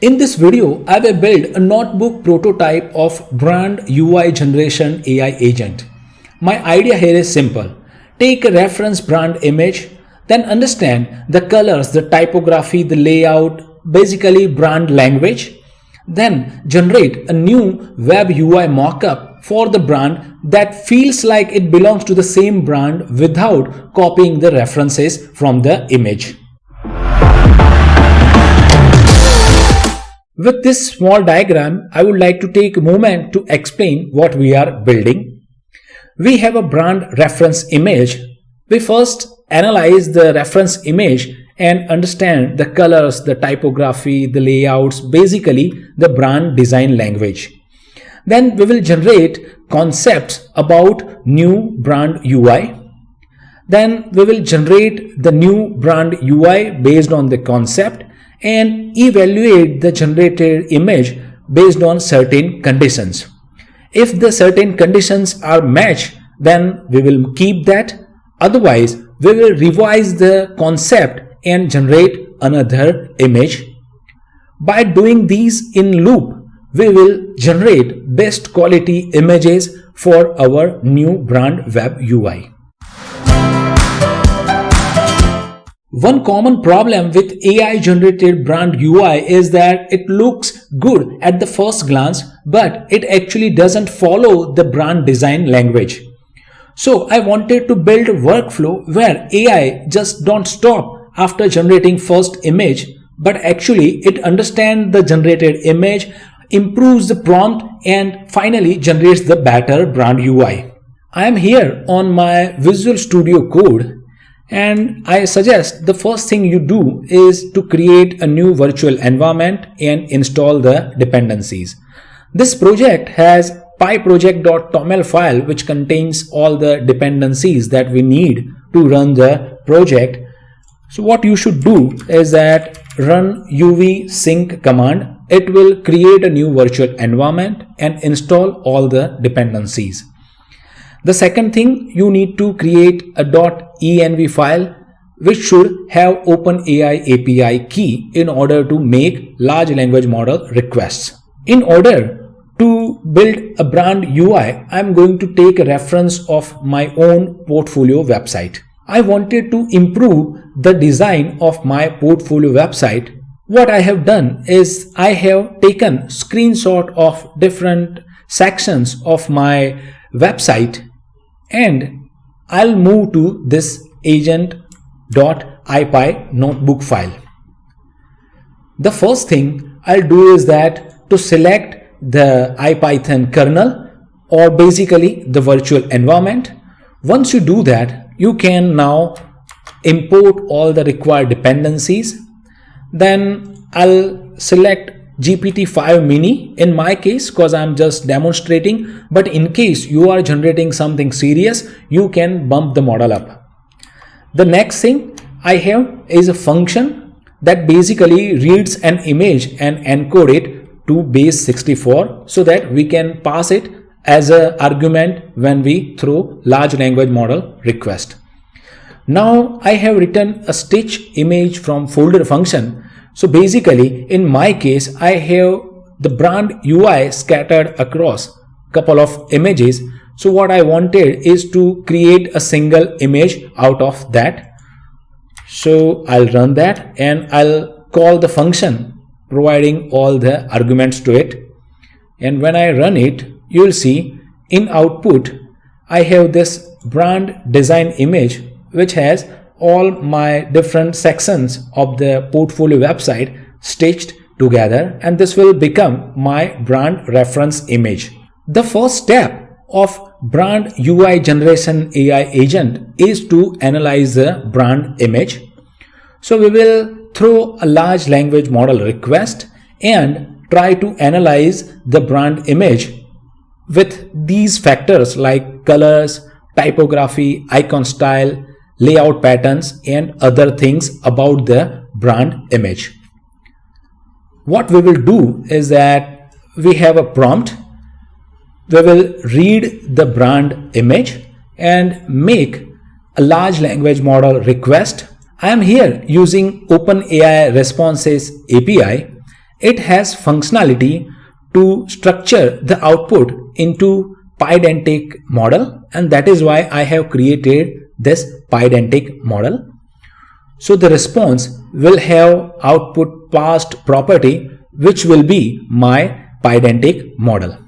In this video, I will build a notebook prototype of brand UI generation AI agent. My idea here is simple. Take a reference brand image, then understand the colors, the typography, the layout, basically brand language. Then generate a new web UI mockup for the brand that feels like it belongs to the same brand without copying the references from the image. With this small diagram, I would like to take a moment to explain what we are building. We have a brand reference image. We first analyze the reference image and understand the colors, the typography, the layouts, basically the brand design language. Then we will generate concepts about new brand UI. Then we will generate the new brand UI based on the concept and evaluate the generated image based on certain conditions. If the certain conditions are matched, then we will keep that. Otherwise, we will revise the concept and generate another image. By doing these in loop, we will generate best quality images for our new brand web UI. One common problem with AI generated brand UI is that it looks good at the first glance, but it actually doesn't follow the brand design language. So I wanted to build a workflow where AI just don't stop after generating first image, but actually it understands the generated image, improves the prompt, and finally generates the better brand UI. I am here on my Visual Studio Code. And I suggest the first thing you do is to create a new virtual environment and install the dependencies. This project has pyproject.toml file which contains all the dependencies that we need to run the project. So what you should do is that run uv sync command. It will create a new virtual environment and install all the dependencies. The second thing, you need to create a .env file which should have OpenAI API key in order to make large language model requests. In order to build a brand UI, I'm going to take a reference of my own portfolio website. I wanted to improve the design of my portfolio website. What I have done is I have taken screenshot of different sections of my website and I'll move to this agent.ipy notebook file. The first thing I'll do is that to select the IPython kernel or basically the virtual environment. Once you do that, you can now import all the required dependencies. Then I'll select GPT-5 mini in my case because I'm just demonstrating, but in case you are generating something serious, you can bump the model up. The next thing I have is a function that basically reads an image and encode it to base 64 so that we can pass it as an argument when we throw large language model request. Now I have written a stitch image from folder function. So basically, in my case, I have the brand UI scattered across a couple of images. So what I wanted is to create a single image out of that. So I'll run that and I'll call the function providing all the arguments to it. And when I run it, you'll see in output, I have this brand design image which has all my different sections of the portfolio website stitched together, and this will become my brand reference image. The first step of brand UI generation AI agent is to analyze the brand image. So we will throw a large language model request and try to analyze the brand image with these factors like colors, typography, icon style, layout patterns, and other things about the brand image. What we will do is that we have a prompt. We will read the brand image and make a large language model request. I am here using OpenAI Responses API it has functionality to structure the output into pydantic model, and that is why I have created this pydantic model. So the response will have output passed property, which will be my pydantic model.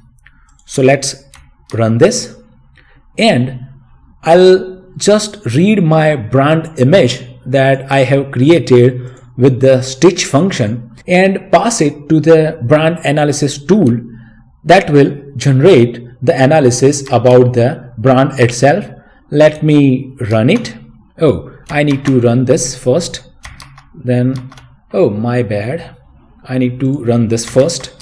So let's run this, and I'll just read my brand image that I have created with the stitch function and pass it to the brand analysis tool that will generate the analysis about the brand itself. Let me run it. Oh, I need to run this first. Then, oh, my bad. I need to run this first.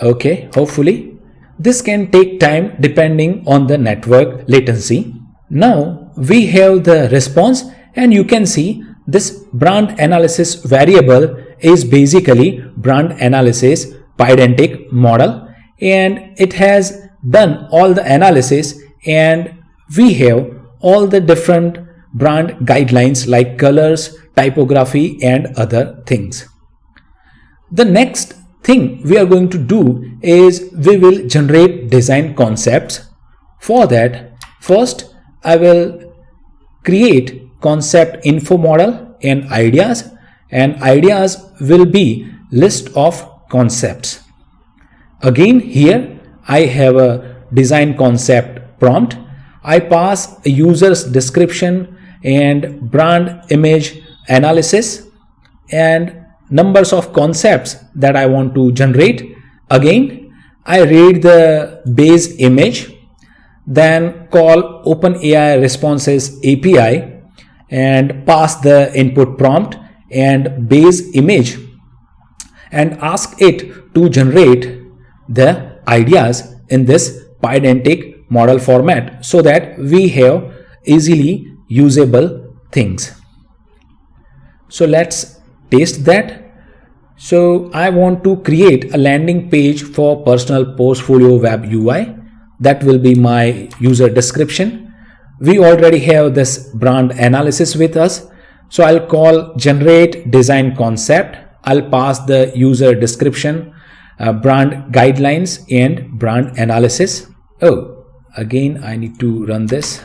Okay, hopefully. This can take time depending on the network latency. Now we have the response, and you can see this brand analysis variable is basically brand analysis pydantic model, and it has done all the analysis, and we have all the different brand guidelines like colors, typography, and other things. The next thing we are going to do is we will generate design concepts. For that, first I will create concept info model and ideas will be list of concepts. Again, here I have a design concept prompt. I pass a user's description and brand image analysis and numbers of concepts that I want to generate. Again, I read the base image, then call OpenAI responses API and pass the input prompt and base image and ask it to generate the ideas in this pydantic model format so that we have easily usable things. So let's taste that. So I want to create a landing page for personal portfolio web UI. That will be my user description. We already have this brand analysis with us. So I'll call generate design concept. I'll pass the user description, brand guidelines, and brand analysis. Oh, again, I need to run this.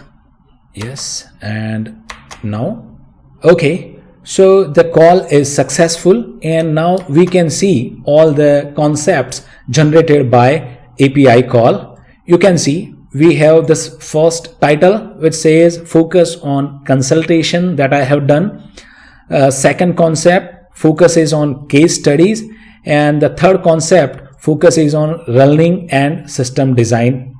Yes, and now, okay. So the call is successful, and now we can see all the concepts generated by API call. You can see we have this first title which says focus on consultation that I have done. Second concept focuses on case studies, and the third concept focuses on running and system design.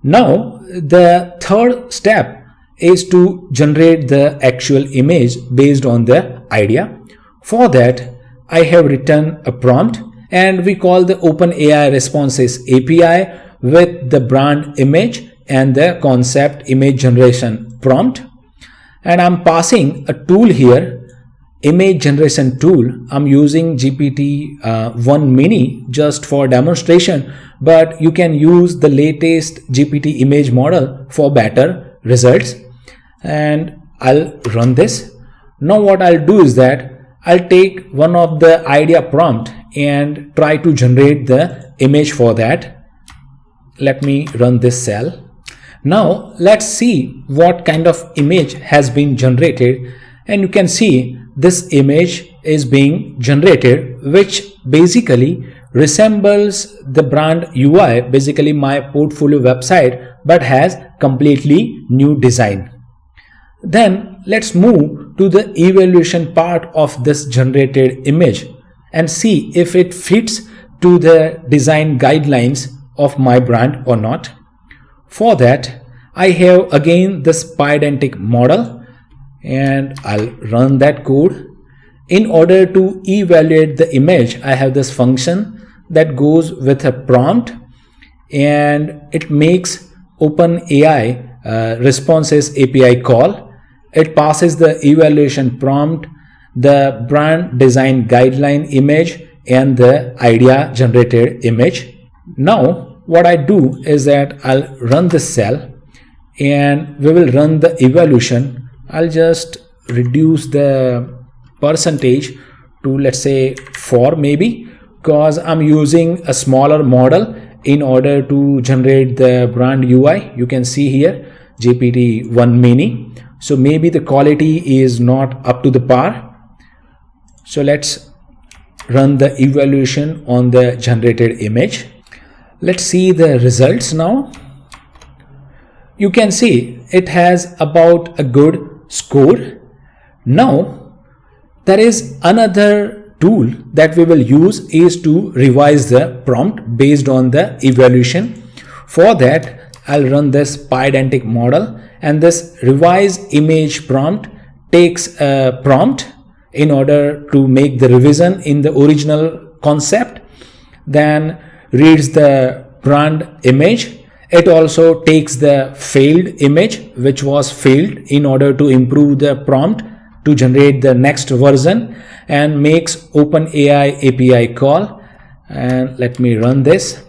Now the third step is to generate the actual image based on the idea. For that, I have written a prompt, and we call the OpenAI responses API with the brand image and the concept image generation prompt. And I'm passing a tool here, image generation tool. I'm using GPT-1 mini just for demonstration, but you can use the latest GPT image model for better results. And I'll run this. Now what I'll do is that I'll take one of the idea prompt and try to generate the image for that. Let me run this cell. Now let's see what kind of image has been generated, and you can see this image is being generated, which basically resembles the brand UI, basically my portfolio website, but has completely new design. Then let's move to the evaluation part of this generated image and see if it fits to the design guidelines of my brand or not. For that, I have again this pydantic model, and I'll run that code. In order to evaluate the image, I have this function that goes with a prompt, and it makes OpenAI responses API call. It passes the evaluation prompt, the brand design guideline image, and the idea generated image. Now what I do is that I'll run this cell and we will run the evaluation. I'll just reduce the percentage to, let's say, 4 maybe, because I'm using a smaller model in order to generate the brand UI. You can see here GPT-1 mini. So maybe the quality is not up to the par. So let's run the evaluation on the generated image. Let's see the results now. You can see it has about a good score. Now there is another tool that we will use is to revise the prompt based on the evaluation. For that, I'll run this pydantic model, and this revise image prompt takes a prompt in order to make the revision in the original concept, then reads the brand image. It also takes the failed image which was failed in order to improve the prompt to generate the next version, and makes OpenAI API call. And let me run this.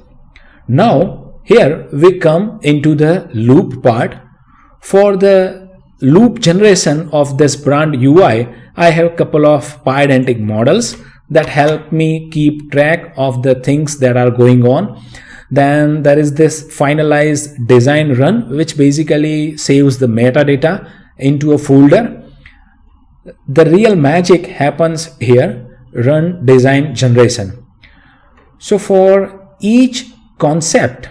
Now here we come into the loop part. For the loop generation of this brand UI, I have a couple of pydantic models that help me keep track of the things that are going on. Then there is this finalized design run, which basically saves the metadata into a folder. The real magic happens here, run design generation. So for each concept,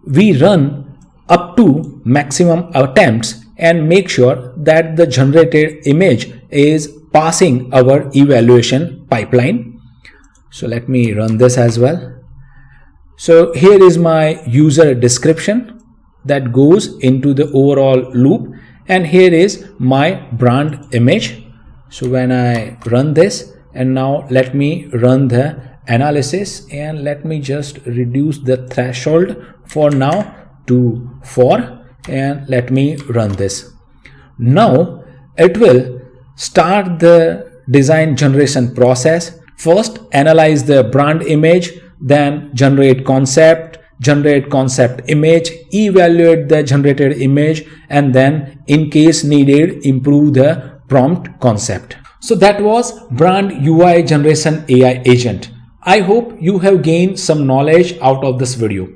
we run up to maximum attempts and make sure that the generated image is passing our evaluation pipeline. So let me run this as well. So here is my user description that goes into the overall loop, and here is my brand image. So when I run this, and now let me run the analysis, and let me just reduce the threshold for now to 4, and let me run this. Now it will start the design generation process. First analyze the brand image, then generate concept image, evaluate the generated image, and then in case needed improve the prompt concept. So that was brand UI generation AI agent. I hope you have gained some knowledge out of this video.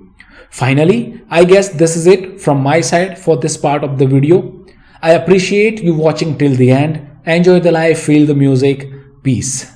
Finally, I guess this is it from my side for this part of the video. I appreciate you watching till the end. Enjoy the life, feel the music. Peace.